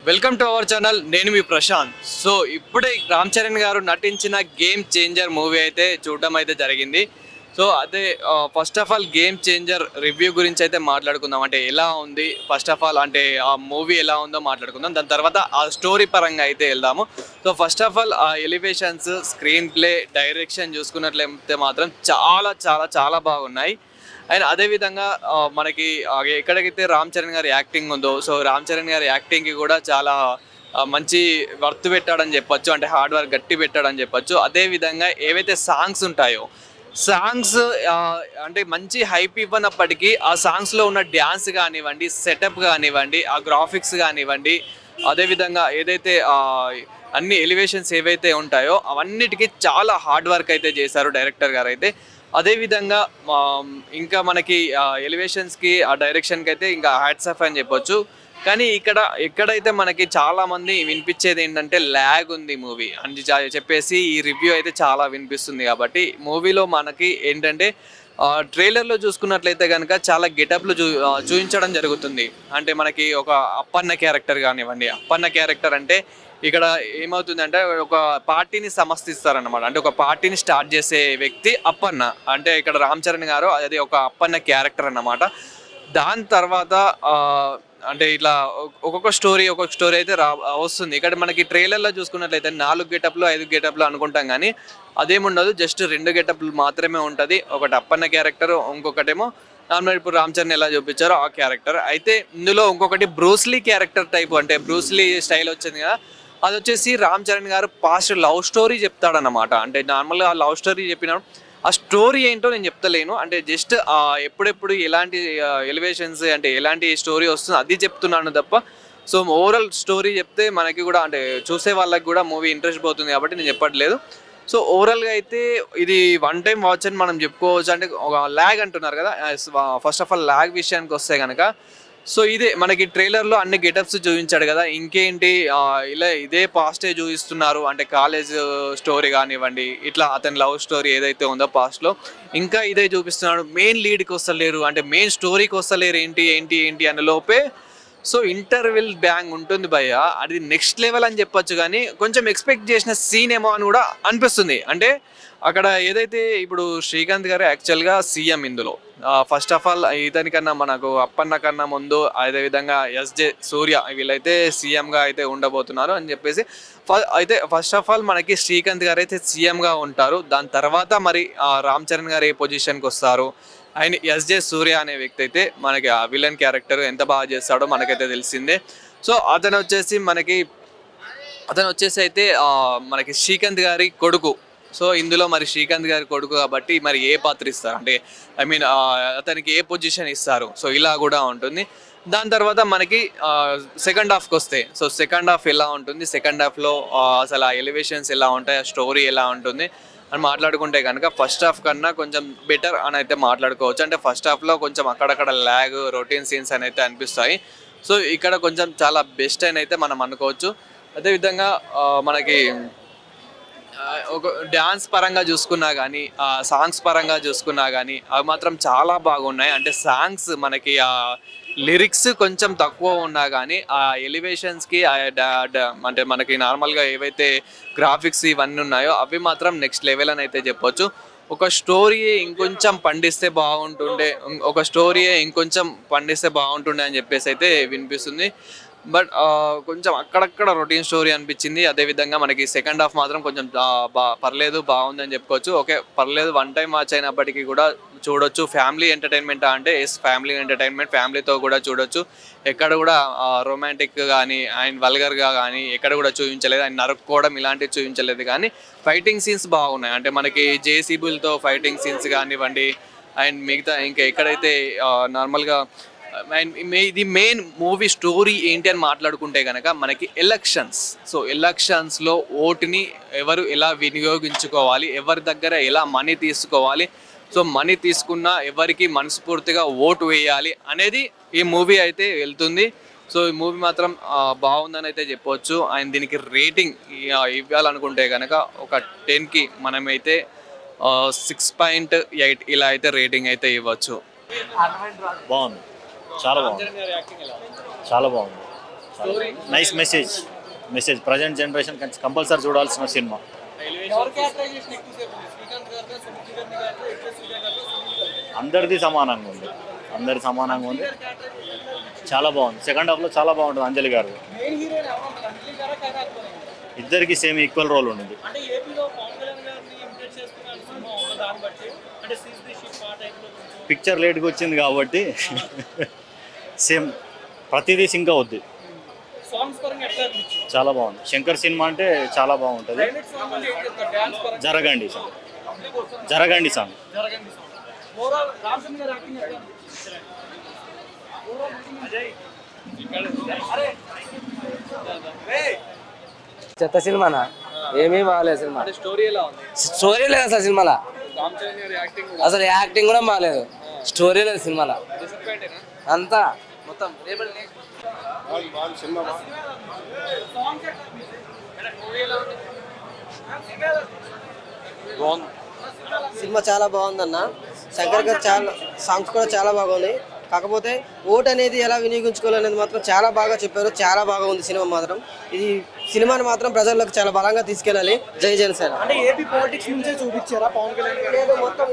Welcome to our channel. నేను మీ Prashanth. So ఇప్పుడే రామ్ చరణ్ గారు నటించిన గేమ్ చేంజర్ మూవీ అయితే చూడడం అయితే జరిగింది. సో అదే first of all game changer review గురించి అయితే మాట్లాడుకుందాం. అంటే ఎలా ఉంది ఫస్ట్ ఆఫ్ ఆల్, అంటే ఆ మూవీ ఎలా ఉందో మాట్లాడుకుందాం. దాని తర్వాత ఆ స్టోరీ పరంగా అయితే వెళ్దాము. సో ఫస్ట్ ఆఫ్ ఆల్ ఆ ఎలివేషన్స్, స్క్రీన్ ప్లే, డైరెక్షన్ చూసుకున్నట్లయితే మాత్రం చాలా చాలా చాలా బాగున్నాయి. అండ్ అదేవిధంగా మనకి ఎక్కడికైతే రామ్ చరణ్ గారి యాక్టింగ్ ఉందో, సో రామ్ చరణ్ గారి యాక్టింగ్కి కూడా చాలా మంచి వర్త్ పెట్టాడని చెప్పొచ్చు. అంటే హార్డ్ వర్క్ గట్టి పెట్టాడని చెప్పొచ్చు. అదేవిధంగా ఏవైతే సాంగ్స్ ఉంటాయో, సాంగ్స్ అంటే మంచి హైప్ ఇవ్వనప్పటికీ ఆ సాంగ్స్లో ఉన్న డ్యాన్స్ కానివ్వండి, సెటప్ కానివ్వండి, ఆ గ్రాఫిక్స్ కానివ్వండి, అదేవిధంగా ఏదైతే అన్ని ఎలివేషన్స్ ఏవైతే ఉంటాయో అవన్నిటికీ చాలా హార్డ్ వర్క్ అయితే చేశారు డైరెక్టర్ గారు అయితే. అదేవిధంగా ఇంకా మనకి ఎలివేషన్స్కి, ఆ డైరెక్షన్కి అయితే ఇంకా హ్యాట్స్ ఆఫ్ అని చెప్పొచ్చు. కానీ ఎక్కడైతే మనకి చాలామంది వినిపించేది ఏంటంటే ల్యాగ్ ఉంది మూవీ అని చెప్పేసి ఈ రివ్యూ అయితే చాలా వినిపిస్తుంది. కాబట్టి మూవీలో మనకి ఏంటంటే ట్రైలర్లో చూసుకున్నట్లయితే కనుక చాలా గెటప్లు చూపించడం జరుగుతుంది. అంటే మనకి ఒక అప్పన్న క్యారెక్టర్ కానివ్వండి, అప్పన్న క్యారెక్టర్ అంటే ఇక్కడ ఏమవుతుందంటే ఒక పార్టీని సమర్థిస్తారనమాట. అంటే ఒక పార్టీని స్టార్ట్ చేసే వ్యక్తి అప్పన్న. అంటే ఇక్కడ రామ్ చరణ్ గారు అది ఒక అప్పన్న క్యారెక్టర్ అన్నమాట. దాని తర్వాత అంటే ఇట్లా ఒక్కొక్క స్టోరీ అయితే వస్తుంది. ఇక్కడ మనకి ట్రైలర్లో చూసుకున్నట్లయితే 4 గెటప్లు 5 గెటప్లు అనుకుంటాం, కానీ అదేముండదు. జస్ట్ 2 గెటప్లు మాత్రమే ఉంటుంది. ఒకటి అప్పన్న క్యారెక్టర్, ఇంకొకటేమో నార్మల్ ఇప్పుడు రామ్ చరణ్ ఎలా చూపించారో ఆ క్యారెక్టర్. అయితే ఇందులో ఇంకొకటి బ్రూస్లీ క్యారెక్టర్ టైపు, అంటే బ్రూస్లీ స్టైల్ వచ్చింది కదా, అది వచ్చేసి రామ్ చరణ్ గారు పాస్ట్ లవ్ స్టోరీ చెప్తాడనమాట. అంటే నార్మల్గా ఆ లవ్ స్టోరీ చెప్పినప్పుడు ఆ స్టోరీ ఏంటో నేను చెప్తలేను. అంటే జస్ట్ ఎప్పుడెప్పుడు ఎలాంటి ఎలివేషన్స్, అంటే ఎలాంటి స్టోరీ వస్తుందో అది చెప్తున్నాను తప్ప. సో ఓవరాల్ స్టోరీ చెప్తే మనకి కూడా, అంటే చూసే వాళ్ళకి కూడా మూవీ ఇంట్రెస్ట్ పోతుంది కాబట్టి నేను చెప్పట్లేదు. సో ఓవరాల్గా అయితే ఇది వన్ టైం వాచ్ అని మనం చెప్పుకోవచ్చు. అంటే ఒక ల్యాగ్ అంటున్నారు కదా, ఫస్ట్ ఆఫ్ ఆల్ ల్యాగ్ విషయానికి వస్తే కనుక, సో ఇదే మనకి ట్రైలర్లో అన్ని గెటప్స్ చూపించాడు కదా, ఇంకేంటి ఇలా ఇదే పాస్టే చూపిస్తున్నారు. అంటే కాలేజ్ స్టోరీ కానివ్వండి, ఇట్లా అతని లవ్ స్టోరీ ఏదైతే ఉందో పాస్ట్లో ఇంకా ఇదే చూపిస్తున్నాడు. మెయిన్ లీడ్కి వస్తలేరు, అంటే మెయిన్ స్టోరీకి వస్తలేరు. ఏంటి ఏంటి ఏంటి అనే లోపే సో ఇంటర్వెల్ బ్యాంగ్ ఉంటుంది భయ్య. అది నెక్స్ట్ లెవెల్ అని చెప్పొచ్చు. కానీ కొంచెం ఎక్స్పెక్ట్ చేసిన సీన్ ఏమో అని కూడా అనిపిస్తుంది. అంటే అక్కడ ఏదైతే ఇప్పుడు శ్రీకాంత్ గారు యాక్చువల్గా సీఎం ఇందులో. ఫస్ట్ ఆఫ్ ఆల్ ఇతనికన్నా మనకు అప్పన్న కన్నా ముందు, అదేవిధంగా ఎస్జే సూర్య వీళ్ళైతే సీఎంగా అయితే ఉండబోతున్నారు అని చెప్పేసి అయితే ఫస్ట్ ఆఫ్ ఆల్ మనకి శ్రీకాంత్ గారు అయితే సీఎంగా ఉంటారు. దాని తర్వాత మరి రామ్ చరణ్ గారు ఏ పొజిషన్కి వస్తారు, ఆయన ఎస్జే సూర్య అనే వ్యక్తి అయితే మనకి ఆ విలన్ క్యారెక్టర్ ఎంత బాగా చేస్తాడో మనకైతే తెలిసిందే. సో అతను వచ్చేసి అయితే మనకి శ్రీకాంత్ గారి కొడుకు. సో ఇందులో మరి శ్రీకాంత్ గారి కొడుకు కాబట్టి మరి ఏ పాత్ర ఇస్తారు, అంటే ఐ మీన్ అతనికి ఏ పొజిషన్ ఇస్తారు, సో ఇలా కూడా ఉంటుంది. దాని తర్వాత మనకి సెకండ్ హాఫ్కి వస్తే, సో సెకండ్ హాఫ్ ఎలా ఉంటుంది, సెకండ్ హాఫ్లో అసలు ఆ ఎలివేషన్స్ ఎలా ఉంటాయి, ఆ స్టోరీ ఎలా ఉంటుంది అని మాట్లాడుకుంటే కనుక ఫస్ట్ హాఫ్ కన్నా కొంచెం బెటర్ అని అయితే మాట్లాడుకోవచ్చు. అంటే ఫస్ట్ హాఫ్లో కొంచెం అక్కడక్కడ ల్యాగ్, రొటీన్ సీన్స్ అని అయితే అనిపిస్తాయి. సో ఇక్కడ కొంచెం చాలా బెస్ట్ అని అయితే మనం అనుకోవచ్చు. అదేవిధంగా మనకి ఒక డ్యాన్స్ పరంగా చూసుకున్నా కానీ, సాంగ్స్ పరంగా చూసుకున్నా కానీ అవి మాత్రం చాలా బాగున్నాయి. అంటే సాంగ్స్ మనకి లిరిక్స్ కొంచెం తక్కువ ఉన్నా కానీ ఆ ఎలివేషన్స్కి అంటే మనకి నార్మల్గా ఏవైతే గ్రాఫిక్స్ ఇవన్నీ ఉన్నాయో అవి మాత్రం నెక్స్ట్ లెవెల్ అని అయితే చెప్పొచ్చు. ఒక స్టోరీ ఇంకొంచెం పండిస్తే బాగుంటుండే అని చెప్పేసి అయితే వినిపిస్తుంది. బట్ కొంచెం అక్కడక్కడ రొటీన్ స్టోరీ అనిపించింది. అదేవిధంగా మనకి సెకండ్ హాఫ్ మాత్రం కొంచెం పర్లేదు, బాగుంది అని చెప్పుకోవచ్చు. ఓకే పర్లేదు, వన్ టైం వాచ్ అయినప్పటికీ కూడా చూడొచ్చు. ఫ్యామిలీ ఎంటర్టైన్మెంట్ అంటే ఫ్యామిలీ ఎంటర్టైన్మెంట్, ఫ్యామిలీతో కూడా చూడొచ్చు. ఎక్కడ కూడా రొమాంటిక్ కానీ అండ్ వల్గర్గా కానీ ఎక్కడ కూడా చూపించలేదు. ఆయన నరుక్కోవడం ఇలాంటివి చూపించలేదు. కానీ ఫైటింగ్ సీన్స్ బాగున్నాయి. అంటే మనకి జేసీబీలతో ఫైటింగ్ సీన్స్ కానివ్వండి, అండ్ మిగతా ఇంకా ఎక్కడైతే నార్మల్గా ఇది మెయిన్ మూవీ స్టోరీ ఏంటి అని మాట్లాడుకుంటే కనుక మనకి ఎలక్షన్స్. సో ఎలక్షన్స్లో ఓటుని ఎవరు ఎలా వినియోగించుకోవాలి, ఎవరి దగ్గర ఎలా మనీ తీసుకోవాలి, సో మనీ తీసుకున్న ఎవరికి మనస్ఫూర్తిగా ఓటు వేయాలి అనేది ఈ మూవీ అయితే వెళ్తుంది. సో ఈ మూవీ మాత్రం బాగుందని అయితే చెప్పవచ్చు. అండ్ దీనికి రేటింగ్ ఇవ్వాలనుకుంటే కనుక ఒక 10కి మనమైతే 6.8 ఇలా అయితే రేటింగ్ అయితే ఇవ్వచ్చు. బాగుంది, చాలా బాగుంది, చాలా బాగుంది. Nice message present generation compulsory చూడాల్సిన సినిమా. అందరిది సమానంగా ఉంది, చాలా బాగుంది. సెకండ్ హాఫ్లో చాలా బాగుంటుంది. అంజలి గారు ఇద్దరికి సేమ్ ఈక్వల్ రోల్ ఉంది. పిక్చర్ లేట్గా వచ్చింది కాబట్టి సేమ్ ప్రతిదీ సింక్ అవుద్ది. చాలా బాగుంది. శంకర్ సినిమా అంటే చాలా బాగుంటుంది. జరగండి సాంగ్ చెత్త సినిమానా? ఏమీ బాగాలేదు సినిమా. స్టోరీ లేదు అసలు సినిమాలో. అసలు యాక్టింగ్ కూడా బాగాలేదు. స్టోరీ లేదు సినిమాలో. అంతా మొత్తం సినిమా చాలా బాగుందన్న. శంకర్ గారు చాలా సాంగ్స్ కూడా చాలా బాగున్నాయి. కాకపోతే ఓట్ అనేది ఎలా వినియోగించుకోవాలనేది మాత్రం చాలా బాగా చెప్పారు. చాలా బాగా ఉంది సినిమా మాత్రం. ఇది సినిమాని మాత్రం ప్రజల్లోకి చాలా బలంగా తీసుకెళ్ళాలి. జై జనసేన. అంటే ఏపీ పాలిటిక్స్ నుంచే చూపించారా పవన్ కళ్యాణ్ గారు? లేదు, మొత్తం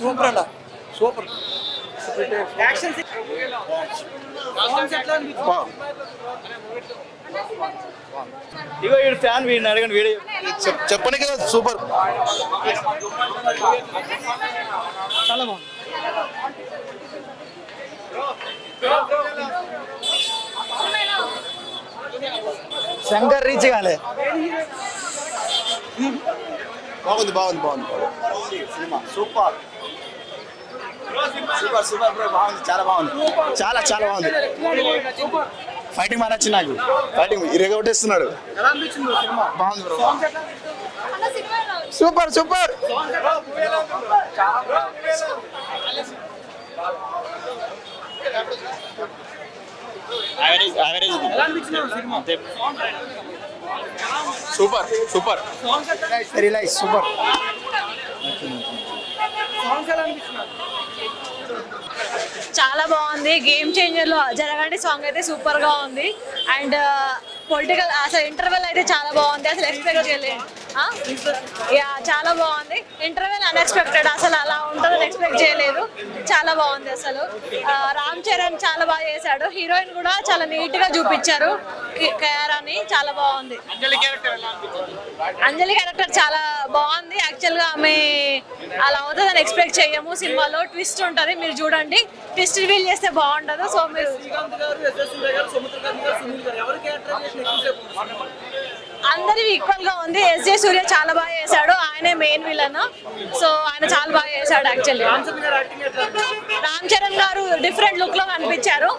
సూపర్ అన్న, సూపర్. యాక్షన్ ఇగో వీడు ఫ్యాన్, వీడిని అడగండి. వీడియో చెప్పండి కదా. సూపర్, చాలా బాగుంది. శంకర్ రీచ్ కాలే. బాగుంది సినిమా సూపర్ బ్రో. బాగుంది, చాలా బాగుంది. చాలా బాగుంది. ఫైటింగ్ బాగా నచ్చింది నాకు. ఫైటింగ్ ఇరగొట్టేస్తున్నాడు. బాగుంది bro. Super super very nice. Super. చాలా బాగుంది. గేమ్ చేంజర్ లో జరగండి సాంగ్ అయితే సూపర్ గా ఉంది. అండ్ పొలిటికల్ అసలు ఇంటర్వెల్ అయితే చాలా బాగుంది. అసలు ఎక్స్పెక్ట్ చేయలేదు. యా, చాలా బాగుంది. Interval unexpected. అసలు అలా ఉంటుందని ఎక్స్పెక్ట్ చేయలేదు. చాలా బాగుంది. అసలు రామ్ చరణ్ చాలా బాగా చేశాడు. హీరోయిన్ కూడా చాలా నీట్ గా చూపించారు. కయారాని చాలా బాగుంది. అంజలి క్యారెక్టర్ చాలా బాగుంది. యాక్చువల్ గా ఆమె అలా అవుతుందని ఎక్స్పెక్ట్ చేయము. సినిమాలో ట్విస్ట్ ఉంటుంది, మీరు చూడండి. ట్విస్ట్ రివీల్ చేస్తే బాగుండదు. సో మీరు అందరి ఈక్వల్ గా ఉంది. ఎస్జే సూర్య చాలా బాగా చేశాడు. ఆయనే మెయిన్ విలన్. సో ఆయన చాలా బాగా చేశాడు. యాక్చువల్లీ రామ్ చరణ్ గారు డిఫరెంట్ లుక్ లో కనిపించారు.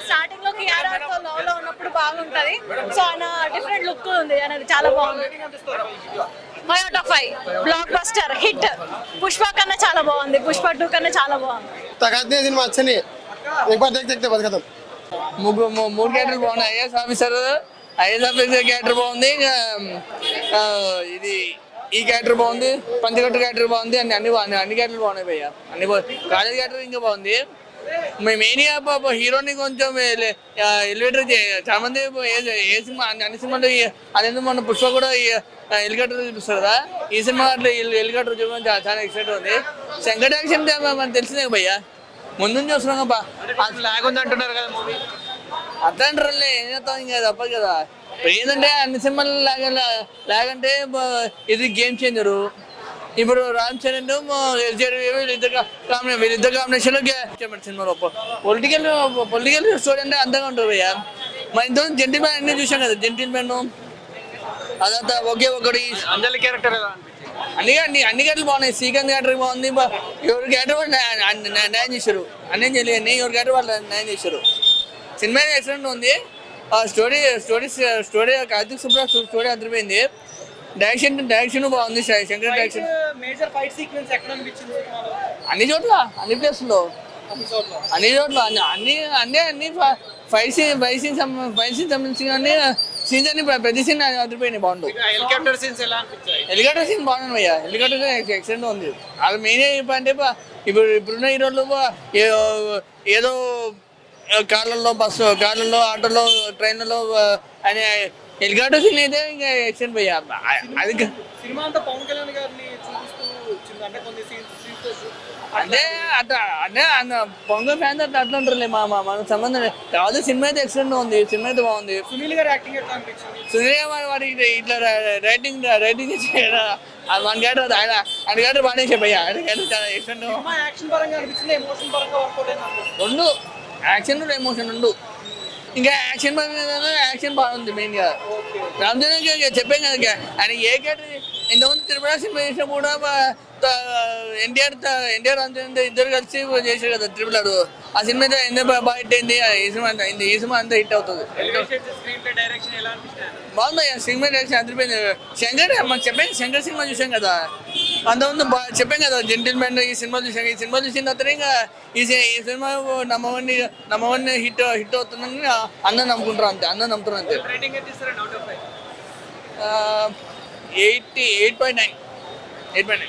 స్టార్టింగ్ లో కియారా తో లవ్ లో ఉన్నప్పుడు బాగుంటది. సో ఆయన డిఫరెంట్ లుక్ ఉంది అనేది చాలా బాగుంది. 5 out of 5 block buster hit. Pushpa కన్నా చాలా బాగుంది. పుష్ప 2 కన్నా చాలా బాగుంది. సినిమా వచ్చని మూడు క్యారెక్టర్లు బాగున్నాయి. ఐఎస్ ఆఫీసర్ క్యారెక్టర్ బాగుంది. ఇది ఈ క్యారెక్టర్ బాగుంది. పంచకట్టు క్యారెక్టర్ బాగుంది. అన్ని క్యారెక్టర్లు బాగున్నాయి భయ్య. అన్ని కాలేజ్ క్యారెక్టర్ ఇంకా బాగుంది. మెయిన్ హీరోని కొంచెం ఎలివేటర్ చాలా మంది ఏ సినిమా అన్ని సినిమాలు అదేందుకు మన పుష్ప కూడా హెలికాప్టర్ చూపిస్తారు కదా. ఈ సినిమా అట్లా హెలికాప్టర్ చూపడం చాలా ఎక్సైట్ ఉంది. శంకర్ యాక్షన్ మనకు తెలిసిందే భయ్య. ముందు చూస్తున్నాం బా. లాగ్ ఉంది అంటున్నారు కదా మూవీ. అట్లా అంటారులే, ఏం చేస్తాం ఇంకా తప్పదు కదా. ఏంటంటే అన్ని సినిమాలు లాగంటే ఇది గేమ్ చేంజరు. ఇప్పుడు రామ్ చరణ్ వీళ్ళిద్దరు కాంబినేషన్లో సినిమాలో పొలిటికల్ స్టోరీ అంటే అందంగా ఉంటుంది భయ్య. మన ఇంత జెంటిల్ మ్యాన్ అన్నీ చూసాం కదా. జెంటిల్ మ్యాన్ అదంతా ఒకే ఒకటి. అంజలి క్యారెక్టర్ ఎలా అనిపించింది? అన్ని క్యారెక్టర్లు బాగున్నాయి. శ్రీకాంత్ క్యారెక్టర్ బాగుంది. ఎవరి క్యారెక్టర్ వాళ్ళు న్యాయం చేశారు. అన్నీ తెలియని ఎవరి క్యారెక్టర్ వాళ్ళు న్యాయం చేశారు. సినిమా ఎక్సలెంట్ ఉంది. స్టోరీ కార్తీక్ సుబ్రాజ్ స్టోరీ అదిరిపోయింది. డైరెక్షన్ బాగుంది. Shankar direction. Major fight sequence ఎక్కడ అనిపించింది? అన్ని చోట్ల అన్ని ప్లేస్లో అన్ని ఫైట్ సీన్ సంబంధించి కానీ సీజన్ ప్రతి సీన్ అదిరిపోయినాయి బాగుండు. హెలికాప్టర్ సీన్స్ ఎలా అనిపించాయి? హెలికాప్టర్ సీన్ బాగున్నాను భయ్యా. హెలికాప్టర్ సీన్ ఎక్సలెంట్ ఉంది. అది మెయిన్ అంటే ఇప్పుడున్న హీరోలు ఏదో కార్లలో కార్లలో ఆటోలో ట్రైన్లలో అని హెలికాప్టర్ సీన్ అయితే ఇంకా ఎక్సలెంట్ భయ్యా. అది సినిమా అంతా పవన్ కళ్యాణ్ గారిని చూపిస్తూ వచ్చింది అంటే కొన్ని సీన్స్ అంటే అట్లా అంటే పొంగ ఫ్యాన్స్ అట్లా ఉంటారులే మన సంబంధం కాదు. సినిమా అయితే ఎక్సలెంట్ ఉంది. సినిమా అయితే బాగుంది. సునీల్ గారి యాక్టింగ్ ఎట్లా అనిపించింది? సునీల్ వాడికి ఇట్లా రైటింగ్ మన క్యారెక్టర్ ఆయన క్యారెక్టర్ బాగానే చెప్పయ్యా. ఆయన క్యారెక్టర్ చాలా ఎక్సలెంట్. సినిమా యాక్షన్ పరంగా అనిపించింది, ఎమోషన్ పరంగా వర్కౌట్ అయింది. రెండు యాక్షన్ ఎమోషన్ రెండు. ఇంకా యాక్షన్ బాగుంది మెయిన్గా. రామ్ చరణ్ చెప్పాం కదా ఆయన ఏ క్యారెక్టర్ ఇంతకుముందు తిరుమల సినిమా చేసినప్పుడు కూడా ఎన్టీఆర్ రామ్ చరణ్ ఇద్దరు కలిసి చేశారు కదా త్రిపులాడు. ఆ సినిమా అయితే ఎంత బాగా హిట్ అయింది. ఈ సినిమా అంతా హిట్ అవుతుంది. బాగుంది సినిమా డైరెక్షన్ అదిరిపోయింది. శంకర్ మనం చెప్పాం శంకర్ సినిమా చూసాం కదా అంతకుముందు చెప్పాం కదా జెంటిల్మెన్ ఈ సినిమా చూసాం. ఈ సినిమా చూసిన తర్వాత ఇంకా ఈ సినిమా నంబర్ వన్ హిట్ అవుతుందని అందరూ నమ్ముకుంటారు అంతే. అందరూ నమ్ముతున్నారు అంతే. 8.9.